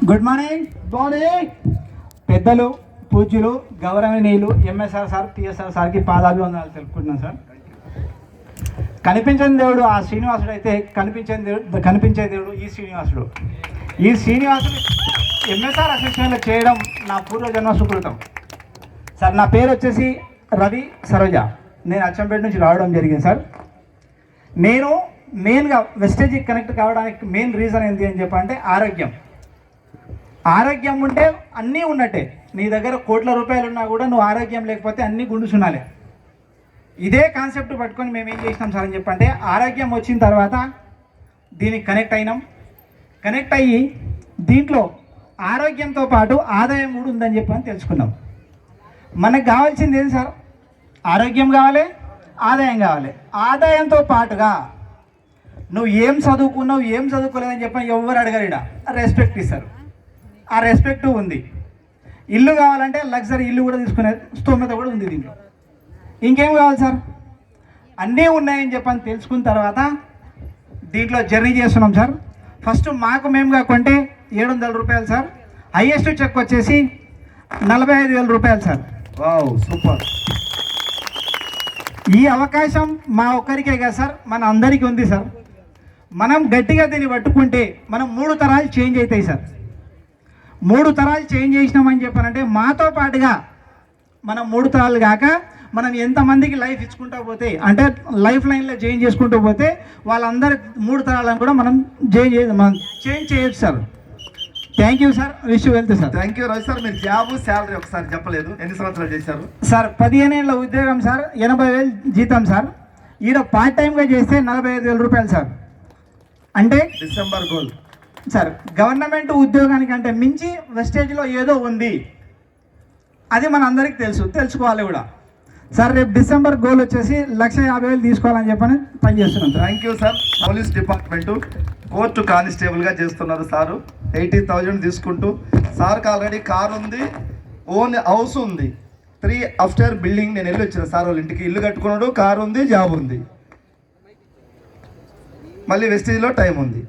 Good morning. పెద్దలు పూజ్యులు గౌరవనీయులు ఎంఎస్ఆర్ సార్ టిఎస్ఆర్ సార్కి పాదాభివందనాలు తెలుపుకుంటున్నాను సార్. కనిపించని దేవుడు ఆ శ్రీనివాసుడు అయితే కనిపించే దేవుడు ఈ శ్రీనివాసుడు. ఈ శ్రీనివాసుడు ఎంఎస్ఆర్ అసోసియేషన్లో చేయడం నా పూర్వజన్మ సుకృతం సార్. నా పేరు వచ్చేసి రవి సరోజ. నేను అచ్చంపేట నుంచి రావడం జరిగింది సార్. నేను మెయిన్గా వెస్టేజ్కి కనెక్ట్ కావడానికి మెయిన్ రీజన్ ఏంటి అని చెప్పంటే ఆరోగ్యం ఉంటే అన్నీ ఉన్నట్టే. నీ దగ్గర కోట్ల రూపాయలు ఉన్నా కూడా నువ్వు ఆరోగ్యం లేకపోతే అన్నీ గుండు సునాలే. ఇదే కాన్సెప్ట్ పట్టుకొని మేము ఏం చేసినాం సార్ అని చెప్పంటే ఆరోగ్యం వచ్చిన తర్వాత దీనికి కనెక్ట్ అయ్యి దీంట్లో ఆరోగ్యంతో పాటు ఆదాయం కూడా ఉందని చెప్పని తెలుసుకున్నాం. మనకు కావాల్సింది ఏంటి సార్? ఆరోగ్యం కావాలి, ఆదాయం కావాలి. ఆదాయంతో పాటుగా నువ్వు ఏం చదువుకున్నావు ఏం చదువుకోలేదని చెప్పని ఎవరు అడగరు. ఇక్కడ రెస్పెక్ట్ ఇస్తారు. ఆ రెస్పెక్ట్ ఉంది. ఇల్లు కావాలంటే లగ్జరీ ఇల్లు కూడా తీసుకునే స్తోమత కూడా ఉంది దీంట్లో. ఇంకేం కావాలి సార్? అన్నీ ఉన్నాయని చెప్పని తెలుసుకున్న తర్వాత దీంట్లో జర్నీ చేస్తున్నాం సార్. ఫస్ట్ మేముగా కొంటే 700 రూపాయలు సార్. హైయెస్ట్ చెక్ వచ్చేసి 45,000 రూపాయలు సార్. Wow, super. ఈ అవకాశం మా ఒక్కరికే కదా సార్, మన అందరికీ ఉంది సార్. మనం గట్టిగా దీన్ని పట్టుకుంటే మనం 3 తరాలు చేంజ్ అవుతాయి సార్. 3 తరాలు చేంజ్ చేసినామని చెప్పానంటే మాతో పాటుగా మనం 3 తరాలు కాక మనం ఎంతమందికి లైఫ్ ఇచ్చుకుంటూ పోతే అంటే లైఫ్ లైన్లో చేంజ్ చేసుకుంటూ పోతే వాళ్ళందరి 3 తరాలను కూడా మనం చేంజ్ చేయొచ్చు sir. Thank you sir. Wish you wealth sir. Thank you Ravi sir. మీరు జాబ్ శాలరీ ఒకసారి చెప్పలేదు, ఎన్ని సంవత్సరాలు చేశారు సార్? 15 ఏళ్ళ ఉద్యోగం సార్, 80,000 జీతం సార్. ఈడ పార్ట్ టైంగా చేస్తే 45,000 రూపాయలు సార్. అంటే డిసెంబర్ గోల్ సార్. గవర్నమెంట్ ఉద్యోగానికంటే మించి వెస్టేజ్లో ఏదో ఉంది, అది మన అందరికీ తెలుసుకోవాలి కూడా సార్. రేపు డిసెంబర్ గోల్ వచ్చేసి 150,000 తీసుకోవాలని చెప్పని పనిచేస్తున్నాం. Thank you sir. Police department court కానిస్టేబుల్గా చేస్తున్నారు సారు. 80,000 తీసుకుంటూ సార్కి ఆల్రెడీ కార్ ఉంది, ఓన్ హౌస్ ఉంది, 3 అప్స్టైర్ బిల్డింగ్. నేను వెళ్ళి వచ్చిన సార్ వాళ్ళ ఇంటికి. ఇల్లు కట్టుకున్నాడు, కారు ఉంది, జాబ్ ఉంది, మళ్ళీ వెస్టేజ్లో టైం ఉంది.